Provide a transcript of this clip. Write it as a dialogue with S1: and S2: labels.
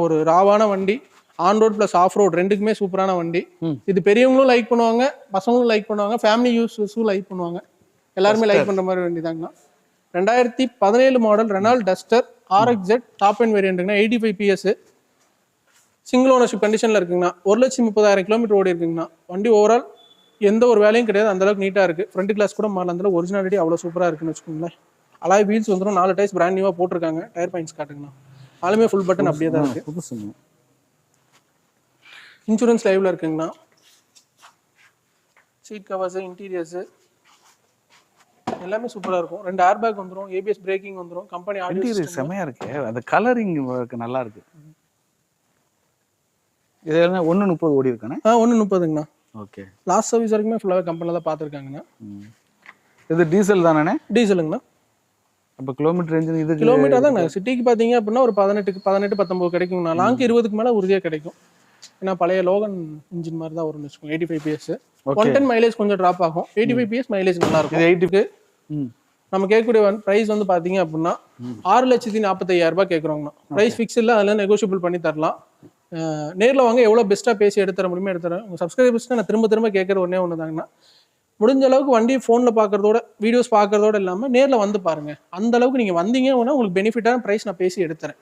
S1: ஒரு ராவான வண்டி, on road plus off road ரெண்டுக்குமே சூப்பரான வண்டி. இது பெரியவங்களும் லைக் பண்ணுவாங்க, பசங்களும் லைக் பண்ணுவாங்க, ஃபேமிலி யூஸும் லைக் பண்ணுவாங்க. எல்லாருமே லைக் பண்ற மாதிரி வண்டி தாங்கண்ணா. 2017 model Renault Duster RXZ top and வேரியண்ட்டுங்கண்ணா. 85 PS, சிங்கிள் ஓனர்ஷிப் கண்டிஷன்ல இருக்குங்கண்ணா. 1,30,000 கிலோமீட்டர் ஓடி இருக்குங்கண்ணா. வண்டி ஓவரால் எந்த ஒரு வேலையும் கிடையாது, அந்த அளவுக்கு நீட்டா இருக்கு. ஃப்ரண்ட் கிளாஸ் கூட மாடல் அந்த ஒரிஜினாலிட்டி அவ்வளவு சூப்பரா இருக்குன்னு வச்சுக்கோங்களேன். அலாய் வீல்ஸ் வந்துடும், 4 டயர்ஸ் பிராண்ட் நியூவா போட்டிருக்காங்க. டயர் பாயிண்ட்ஸ் காட்டுங்கண்ணா. ஆளுமே ஃபுல் பட்டன் அப்படியே தான் இருக்கு. இன்சூரன்ஸ் லைவ்ல இருக்குங்கண்ணா. சீட் கவர்ஸ், இன்டீரியர்ஸ் எல்லாமே சூப்பரா இருக்கும். 2 ஏர் பேக் வந்துரும், ABS பிரேக்கிங் வந்துரும், கம்பெனி ஆடியோ சிஸ்டம்
S2: செமையா இருக்கு. அந்த கலரிங் நல்லா இருக்கு. இதெல்லாம் 1.30 ஓடி இருக்கானே.
S1: 1.30ங்கண்ணா.
S2: ஓகே.
S1: லாஸ்ட் சர்வீஸ் வரைக்குமே ஃபுல்லாவே கம்பெனில தான் பாத்துருக்காங்கண்ணா.
S2: இது டீசல் தானே?
S1: டீசலுங்கண்ணா.
S2: அப்ப கிலோமீட்டர் ரேஞ்ச் இது
S1: கிலோமீட்டர் தான் சிட்டிக்கு பாத்தீங்க அப்படின்னா ஒரு 18-19 கிடைக்குங்கண்ணா. லாங்க்கு 20க்கு மேல உறுதியா கிடைக்கும். ஏன்னா பழைய லோகன் இன்ஜின் மாதிரி தான் வரும்னு வச்சுக்கோங்க. 85 PS, 110 மைலேஜ் கொஞ்சம் டிராப் ஆகும். 85 PS மைலேஜ் நல்லா இருக்கும். 80க்கு நம்ம கேட்கக்கூடிய பிரைஸ் வந்து பாத்தீங்க அப்படின்னா 6,45,000 கேட்குறோங்கண்ணா. பிரைஸ் ஃபிக்ஸ் இல்லை, அதில் நெகோஷியபிள் பண்ணி தரலாம். நேரில் வாங்க, எவ்வளோ பெஸ்ட்டாக பேசி எடுத்துற முடியுமோ எடுத்துறேன். உங்கள் சப்ஸ்கிரைபர்ஸ்க்கு நான் திரும்ப கேட்குற ஒன்று தாங்கண்ணா, முடிஞ்ச அளவுக்கு வண்டி ஃபோனில் பார்க்குறதோட வீடியோஸ் பார்க்குறதோட இல்லாமல் நேரில் வந்து பாருங்கள். அந்த அளவுக்கு நீங்கள் வந்தீங்கன்னா உங்களுக்கு பெனிஃபிட்டான ப்ரைஸ் நான் பேசி எடுத்துறேன்.